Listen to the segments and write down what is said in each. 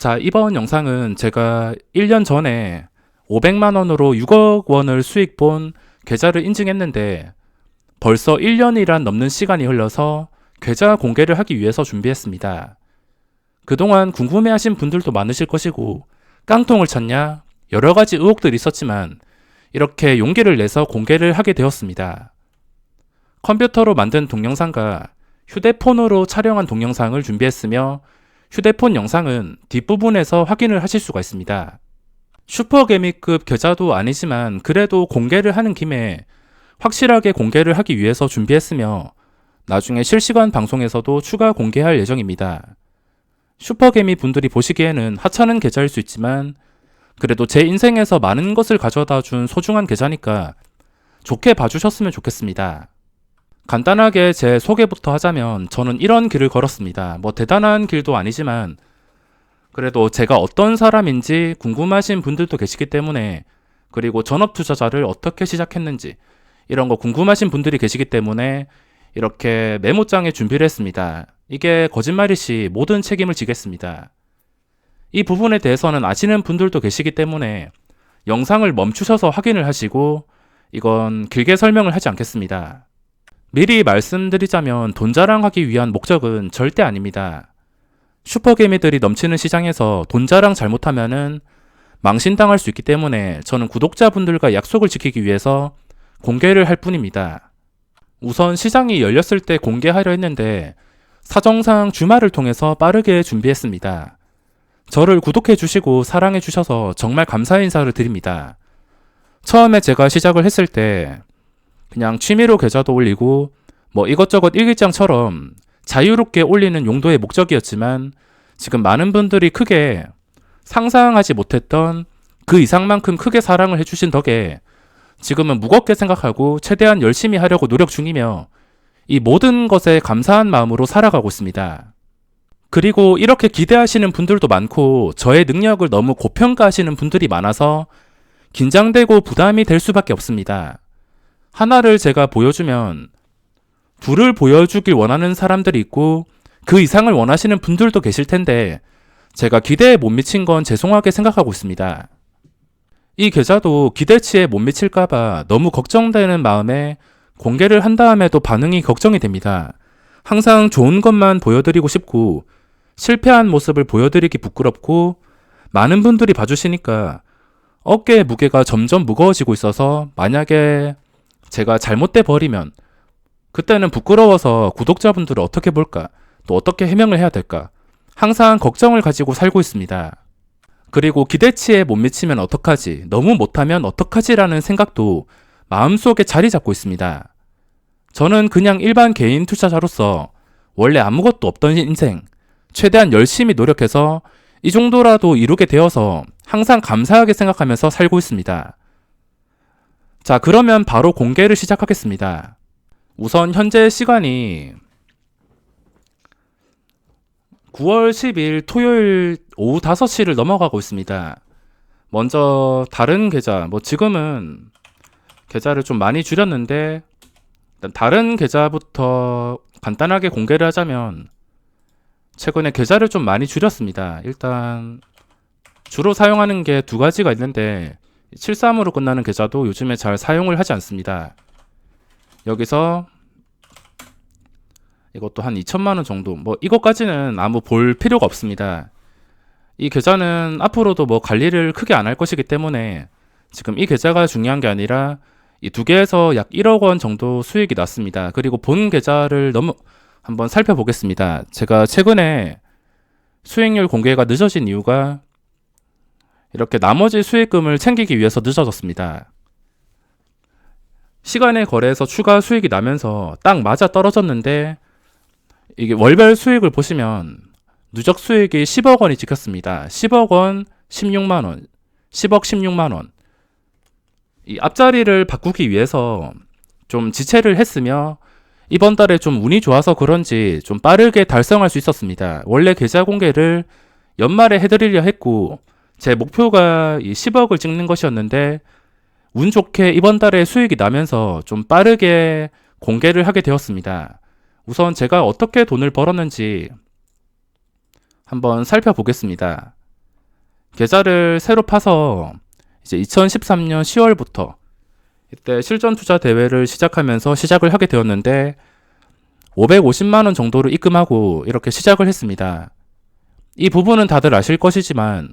자, 이번 영상은 제가 1년 전에 500만 원으로 6억 원을 수익 본 계좌를 인증했는데 벌써 1년이란 넘는 시간이 흘러서 계좌 공개를 하기 위해서 준비했습니다. 그동안 궁금해하신 분들도 많으실 것이고 깡통을 쳤냐? 여러 가지 의혹들이 있었지만 이렇게 용기를 내서 공개를 하게 되었습니다. 컴퓨터로 만든 동영상과 휴대폰으로 촬영한 동영상을 준비했으며 휴대폰 영상은 뒷부분에서 확인을 하실 수가 있습니다. 슈퍼개미급 계좌도 아니지만 그래도 공개를 하는 김에 확실하게 공개를 하기 위해서 준비했으며 나중에 실시간 방송에서도 추가 공개할 예정입니다. 슈퍼개미 분들이 보시기에는 하찮은 계좌일 수 있지만 그래도 제 인생에서 많은 것을 가져다 준 소중한 계좌니까 좋게 봐주셨으면 좋겠습니다. 간단하게 제 소개부터 하자면 저는 이런 길을 걸었습니다. 뭐 대단한 길도 아니지만 그래도 제가 어떤 사람인지 궁금하신 분들도 계시기 때문에, 그리고 전업 투자자를 어떻게 시작했는지 이런 거 궁금하신 분들이 계시기 때문에 이렇게 메모장에 준비를 했습니다. 이게 거짓말이시 모든 책임을 지겠습니다. 이 부분에 대해서는 아시는 분들도 계시기 때문에 영상을 멈추셔서 확인을 하시고 이건 길게 설명을 하지 않겠습니다. 미리 말씀드리자면 돈 자랑하기 위한 목적은 절대 아닙니다. 슈퍼개미들이 넘치는 시장에서 돈 자랑 잘못하면은 망신당할 수 있기 때문에 저는 구독자분들과 약속을 지키기 위해서 공개를 할 뿐입니다. 우선 시장이 열렸을 때 공개하려 했는데 사정상 주말을 통해서 빠르게 준비했습니다. 저를 구독해 주시고 사랑해 주셔서 정말 감사의 인사를 드립니다. 처음에 제가 시작을 했을 때 그냥 취미로 계좌도 올리고 뭐 이것저것 일기장처럼 자유롭게 올리는 용도의 목적이었지만 지금 많은 분들이 크게 상상하지 못했던 그 이상만큼 크게 사랑을 해주신 덕에 지금은 무겁게 생각하고 최대한 열심히 하려고 노력 중이며 이 모든 것에 감사한 마음으로 살아가고 있습니다. 그리고 이렇게 기대하시는 분들도 많고 저의 능력을 너무 고평가하시는 분들이 많아서 긴장되고 부담이 될 수밖에 없습니다. 하나를 제가 보여주면 둘을 보여주길 원하는 사람들이 있고 그 이상을 원하시는 분들도 계실 텐데 제가 기대에 못 미친 건 죄송하게 생각하고 있습니다. 이 계좌도 기대치에 못 미칠까봐 너무 걱정되는 마음에 공개를 한 다음에도 반응이 걱정이 됩니다. 항상 좋은 것만 보여드리고 싶고 실패한 모습을 보여드리기 부끄럽고 많은 분들이 봐주시니까 어깨의 무게가 점점 무거워지고 있어서 만약에 제가 잘못돼 버리면 그때는 부끄러워서 구독자분들을 어떻게 볼까? 또 어떻게 해명을 해야 될까? 항상 걱정을 가지고 살고 있습니다. 그리고 기대치에 못 미치면 어떡하지? 너무 못하면 어떡하지라는 생각도 마음속에 자리 잡고 있습니다. 저는 그냥 일반 개인 투자자로서 원래 아무것도 없던 인생, 최대한 열심히 노력해서 이 정도라도 이루게 되어서 항상 감사하게 생각하면서 살고 있습니다. 자, 그러면 바로 공개를 시작하겠습니다. 우선 현재 시간이 9월 10일 토요일 오후 5시를 넘어가고 있습니다. 먼저 다른 계좌, 지금은 계좌를 좀 많이 줄였는데 일단 다른 계좌부터 간단하게 공개를 하자면 최근에 계좌를 좀 많이 줄였습니다. 일단 주로 사용하는 게 두 가지가 있는데 73으로 끝나는 계좌도 요즘에 잘 사용을 하지 않습니다. 여기서 이것도 한 2천만 원 정도, 이것까지는 아무 볼 필요가 없습니다. 이 계좌는 앞으로도 관리를 크게 안 할 것이기 때문에 지금 이 계좌가 중요한 게 아니라 이 두 개에서 약 1억 원 정도 수익이 났습니다. 그리고 본 계좌를 한번 살펴보겠습니다. 제가 최근에 수익률 공개가 늦어진 이유가 이렇게 나머지 수익금을 챙기기 위해서 늦어졌습니다. 시간의 거래에서 추가 수익이 나면서 딱 맞아 떨어졌는데 이게 월별 수익을 보시면 누적 수익이 10억 원이 찍혔습니다. 10억 원, 16만 원, 10억 16만 원. 이 앞자리를 바꾸기 위해서 좀 지체를 했으며 이번 달에 좀 운이 좋아서 그런지 좀 빠르게 달성할 수 있었습니다. 원래 계좌 공개를 연말에 해드리려 했고 제 목표가 이 10억을 찍는 것이었는데 운 좋게 이번 달에 수익이 나면서 좀 빠르게 공개를 하게 되었습니다. 우선 제가 어떻게 돈을 벌었는지 한번 살펴보겠습니다. 계좌를 새로 파서 이제 2013년 10월부터 이때 실전 투자 대회를 시작하면서 시작을 하게 되었는데 550만 원 정도를 입금하고 이렇게 시작을 했습니다. 이 부분은 다들 아실 것이지만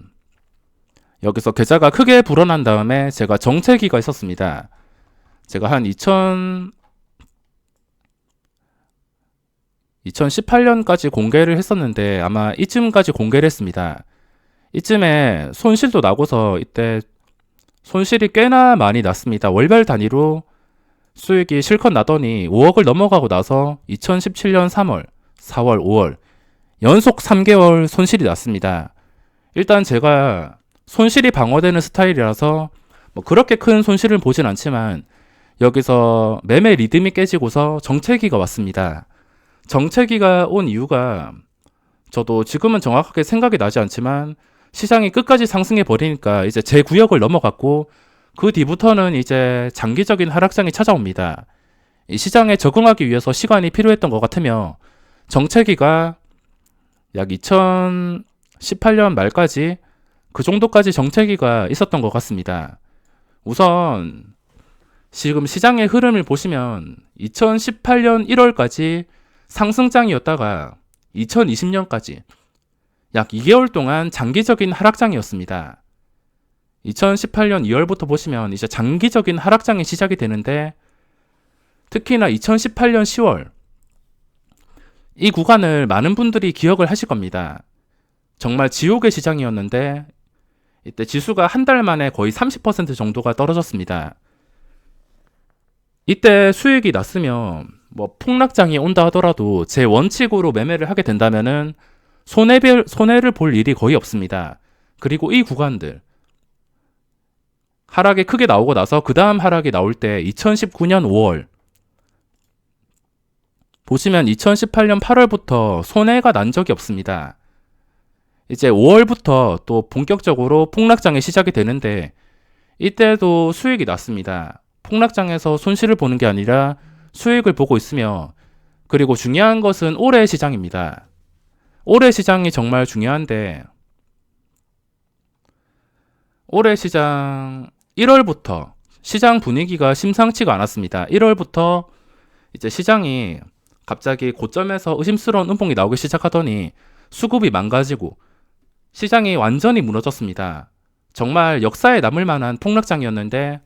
여기서 계좌가 크게 불어난 다음에 제가 정체기가 있었습니다. 제가 한 2018년까지 공개를 했었는데 아마 이쯤까지 공개를 했습니다. 이쯤에 손실도 나고서 이때 손실이 꽤나 많이 났습니다. 월별 단위로 수익이 실컷 나더니 5억을 넘어가고 나서 2017년 3월, 4월, 5월 연속 3개월 손실이 났습니다. 일단 제가 손실이 방어되는 스타일이라서 뭐 그렇게 큰 손실을 보진 않지만 여기서 매매 리듬이 깨지고서 정체기가 왔습니다. 정체기가 온 이유가 저도 지금은 정확하게 생각이 나지 않지만 시장이 끝까지 상승해 버리니까 이제 제 구역을 넘어갔고 그 뒤부터는 이제 장기적인 하락장이 찾아옵니다. 이 시장에 적응하기 위해서 시간이 필요했던 것 같으며 정체기가 약 2018년 말까지 그 정도까지 정체기가 있었던 것 같습니다. 우선 지금 시장의 흐름을 보시면 2018년 1월까지 상승장이었다가 2020년까지 약 2개월 동안 장기적인 하락장이었습니다. 2018년 2월부터 보시면 이제 장기적인 하락장이 시작이 되는데 특히나 2018년 10월 이 구간을 많은 분들이 기억을 하실 겁니다. 정말 지옥의 시장이었는데 이때 지수가 한 달 만에 거의 30% 정도가 떨어졌습니다. 이때 수익이 났으면 뭐 폭락장이 온다 하더라도 제 원칙으로 매매를 하게 된다면은 손해를 볼 일이 거의 없습니다. 그리고 이 구간들 하락이 크게 나오고 나서 그 다음 하락이 나올 때 2019년 5월 보시면 2018년 8월부터 손해가 난 적이 없습니다. 이제 5월부터 또 본격적으로 폭락장이 시작이 되는데 이때도 수익이 났습니다. 폭락장에서 손실을 보는 게 아니라 수익을 보고 있으며 그리고 중요한 것은 올해 시장입니다. 올해 시장이 정말 중요한데 올해 시장 1월부터 시장 분위기가 심상치가 않았습니다. 1월부터 이제 시장이 갑자기 고점에서 의심스러운 음봉이 나오기 시작하더니 수급이 망가지고 시장이 완전히 무너졌습니다. 정말 역사에 남을 만한 폭락장이었는데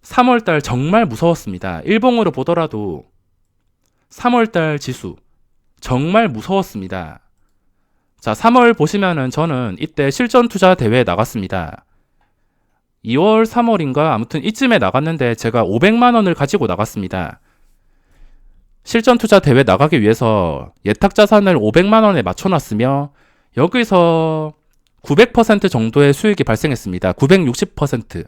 3월달 정말 무서웠습니다. 일봉으로 보더라도 3월달 지수 정말 무서웠습니다. 자, 3월 보시면은 저는 이때 실전 투자 대회에 나갔습니다. 2월, 3월인가 아무튼 이쯤에 나갔는데 제가 500만 원을 가지고 나갔습니다. 실전 투자 대회 나가기 위해서 예탁 자산을 500만 원에 맞춰놨으며 여기서 900% 정도의 수익이 발생했습니다. 960%.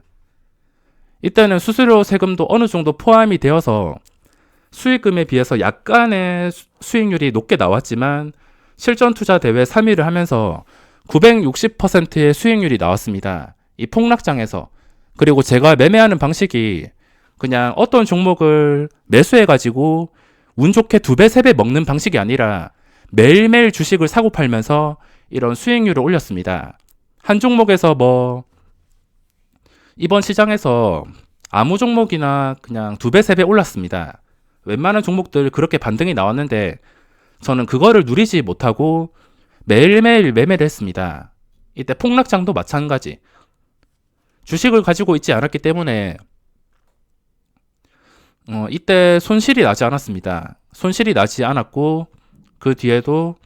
이때는 수수료 세금도 어느 정도 포함이 되어서 수익금에 비해서 약간의 수익률이 높게 나왔지만 실전 투자 대회 3위를 하면서 960%의 수익률이 나왔습니다. 이 폭락장에서. 그리고 제가 매매하는 방식이 그냥 어떤 종목을 매수해가지고 운 좋게 2배, 3배 먹는 방식이 아니라 매일매일 주식을 사고 팔면서 이런 수익률을 올렸습니다. 한 종목에서 뭐 이번 시장에서 아무 종목이나 그냥 2배, 3배 올랐습니다. 웬만한 종목들 그렇게 반등이 나왔는데 저는 그거를 누리지 못하고 매일매일 매매를 했습니다. 이때 폭락장도 마찬가지. 주식을 가지고 있지 않았기 때문에 이때 손실이 나지 않았습니다. 손실이 나지 않았고 그 뒤에도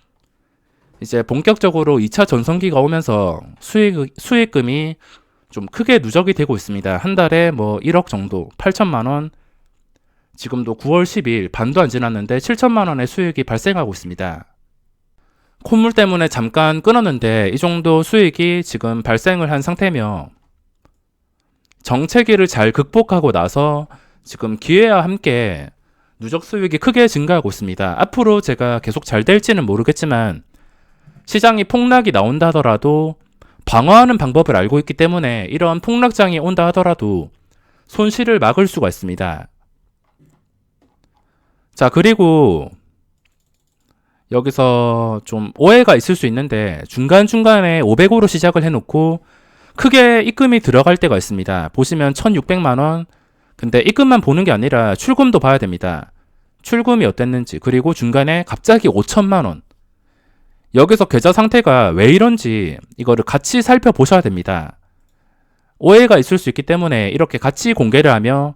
이제 본격적으로 2차 전성기가 오면서 수익금이 좀 크게 누적이 되고 있습니다. 한 달에 뭐 1억 정도, 8천만 원. 지금도 9월 10일 반도 안 지났는데 7천만 원의 수익이 발생하고 있습니다. 콧물 때문에 잠깐 끊었는데 이 정도 수익이 지금 발생을 한 상태며 정체기를 잘 극복하고 나서 지금 기회와 함께 누적 수익이 크게 증가하고 있습니다. 앞으로 제가 계속 잘 될지는 모르겠지만 시장이 폭락이 나온다 하더라도 방어하는 방법을 알고 있기 때문에 이러한 폭락장이 온다 하더라도 손실을 막을 수가 있습니다. 자, 그리고 여기서 좀 오해가 있을 수 있는데 중간중간에 500으로 시작을 해놓고 크게 입금이 들어갈 때가 있습니다. 보시면 1600만 원. 근데 입금만 보는 게 아니라 출금도 봐야 됩니다. 출금이 어땠는지, 그리고 중간에 갑자기 5천만 원. 여기서 계좌 상태가 왜 이런지 이거를 같이 살펴보셔야 됩니다. 오해가 있을 수 있기 때문에 이렇게 같이 공개를 하며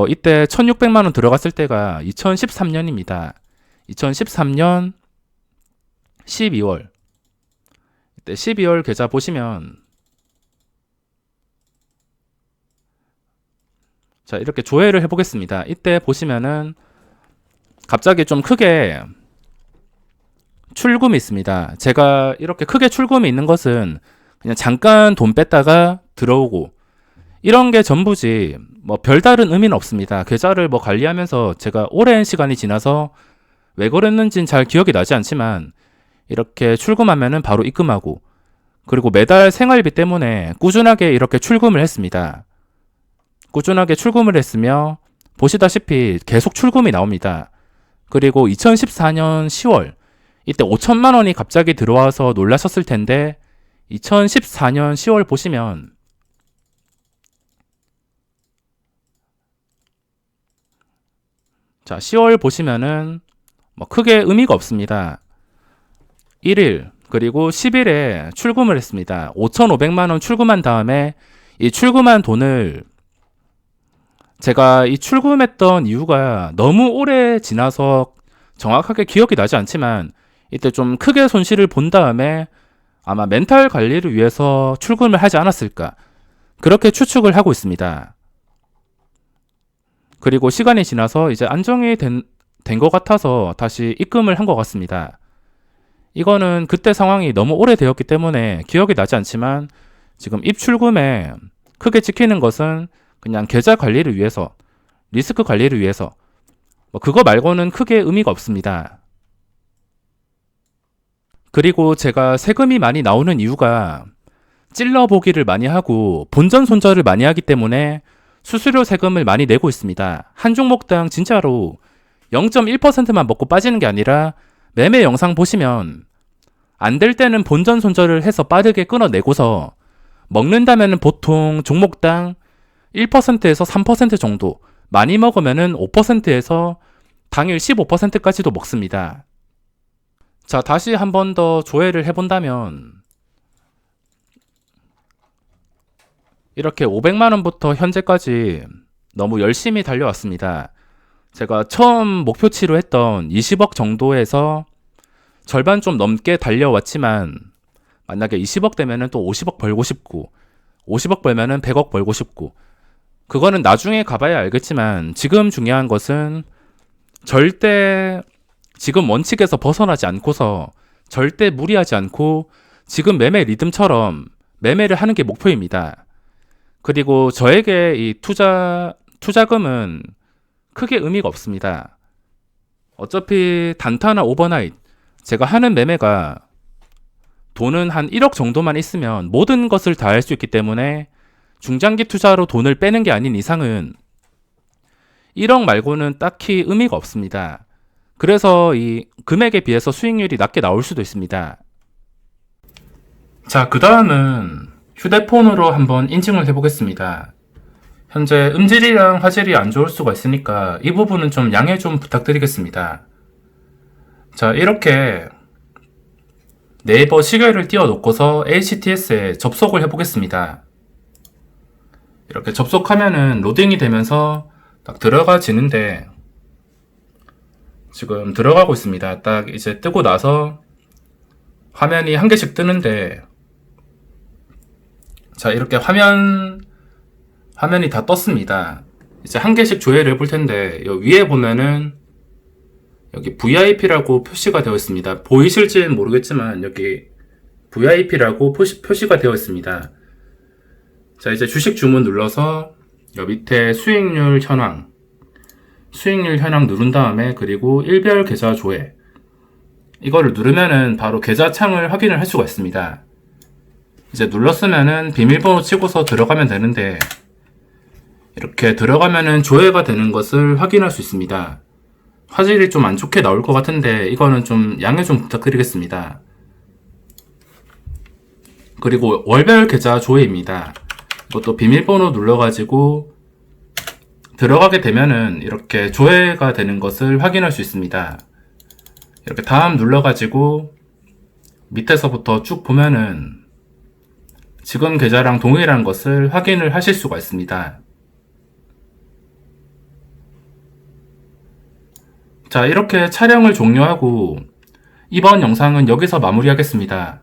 이때 1600만 원 들어갔을 때가 2013년입니다. 2013년 12월. 이때 12월 계좌 보시면 자, 이렇게 조회를 해보겠습니다. 이때 보시면은 갑자기 좀 크게 출금이 있습니다. 제가 이렇게 크게 출금이 있는 것은 그냥 잠깐 돈 뺐다가 들어오고 이런 게 전부지 뭐 별다른 의미는 없습니다. 계좌를 뭐 관리하면서 제가 오랜 시간이 지나서 왜 그랬는지는 잘 기억이 나지 않지만 이렇게 출금하면은 바로 입금하고, 그리고 매달 생활비 때문에 꾸준하게 이렇게 출금을 했습니다. 꾸준하게 출금을 했으며 보시다시피 계속 출금이 나옵니다. 그리고 2014년 10월 이때 5천만 원이 갑자기 들어와서 놀라셨을 텐데 2014년 10월 보시면 자, 10월 보시면은 뭐 크게 의미가 없습니다. 1일 그리고 10일에 출금을 했습니다. 5,500만 원 출금한 다음에 이 출금한 돈을 제가 이 출금했던 이유가 너무 오래 지나서 정확하게 기억이 나지 않지만 이때 좀 크게 손실을 본 다음에 아마 멘탈 관리를 위해서 출금을 하지 않았을까, 그렇게 추측을 하고 있습니다. 그리고 시간이 지나서 이제 안정이 된 것 같아서 다시 입금을 한 것 같습니다. 이거는 그때 상황이 너무 오래되었기 때문에 기억이 나지 않지만 지금 입출금에 크게 찍히는 것은 그냥 계좌 관리를 위해서, 리스크 관리를 위해서, 뭐 그거 말고는 크게 의미가 없습니다. 그리고 제가 세금이 많이 나오는 이유가 찔러보기를 많이 하고 본전 손절을 많이 하기 때문에 수수료 세금을 많이 내고 있습니다. 한 종목당 진짜로 0.1%만 먹고 빠지는 게 아니라 매매 영상 보시면 안 될 때는 본전 손절을 해서 빠르게 끊어내고서 먹는다면 보통 종목당 1%에서 3% 정도, 많이 먹으면 5%에서 당일 15%까지도 먹습니다. 자, 다시 한 번 더 조회를 해본다면 이렇게 500만 원부터 현재까지 너무 열심히 달려왔습니다. 제가 처음 목표치로 했던 20억 정도에서 절반 좀 넘게 달려왔지만 만약에 20억 되면은 또 50억 벌고 싶고 50억 벌면은 100억 벌고 싶고, 그거는 나중에 가봐야 알겠지만 지금 중요한 것은 절대 지금 원칙에서 벗어나지 않고서 절대 무리하지 않고 지금 매매 리듬처럼 매매를 하는 게 목표입니다. 그리고 저에게 이 투자금은 크게 의미가 없습니다. 어차피 단타나 오버나잇, 제가 하는 매매가 돈은 한 1억 정도만 있으면 모든 것을 다 할 수 있기 때문에 중장기 투자로 돈을 빼는 게 아닌 이상은 1억 말고는 딱히 의미가 없습니다. 그래서 이 금액에 비해서 수익률이 낮게 나올 수도 있습니다. 자, 그 다음은 휴대폰으로 한번 인증을 해보겠습니다. 현재 음질이랑 화질이 안 좋을 수가 있으니까 이 부분은 좀 양해 좀 부탁드리겠습니다. 자, 이렇게 네이버 시계를 띄워놓고서 HTS에 접속을 해보겠습니다. 이렇게 접속하면은 로딩이 되면서 딱 들어가지는데 지금 들어가고 있습니다. 딱 이제 뜨고 나서 화면이 한 개씩 뜨는데, 자, 이렇게 화면이 다 떴습니다. 이제 한 개씩 조회를 해볼 텐데, 여기 위에 보면은 여기 VIP라고 표시가 되어 있습니다. 보이실지는 모르겠지만 여기 VIP라고 표시가 되어 있습니다. 자, 이제 주식 주문 눌러서 여기 밑에 수익률 현황 누른 다음에 그리고 일별 계좌 조회, 이거를 누르면은 바로 계좌 창을 확인을 할 수가 있습니다. 이제 눌렀으면은 비밀번호 치고서 들어가면 되는데, 이렇게 들어가면은 조회가 되는 것을 확인할 수 있습니다. 화질이 좀 안 좋게 나올 것 같은데 이거는 좀 양해 좀 부탁드리겠습니다. 그리고 월별 계좌 조회입니다. 이것도 비밀번호 눌러가지고 들어가게 되면은 이렇게 조회가 되는 것을 확인할 수 있습니다. 이렇게 다음 눌러가지고 밑에서부터 쭉 보면은 지금 계좌랑 동일한 것을 확인을 하실 수가 있습니다. 자, 이렇게 촬영을 종료하고 이번 영상은 여기서 마무리하겠습니다.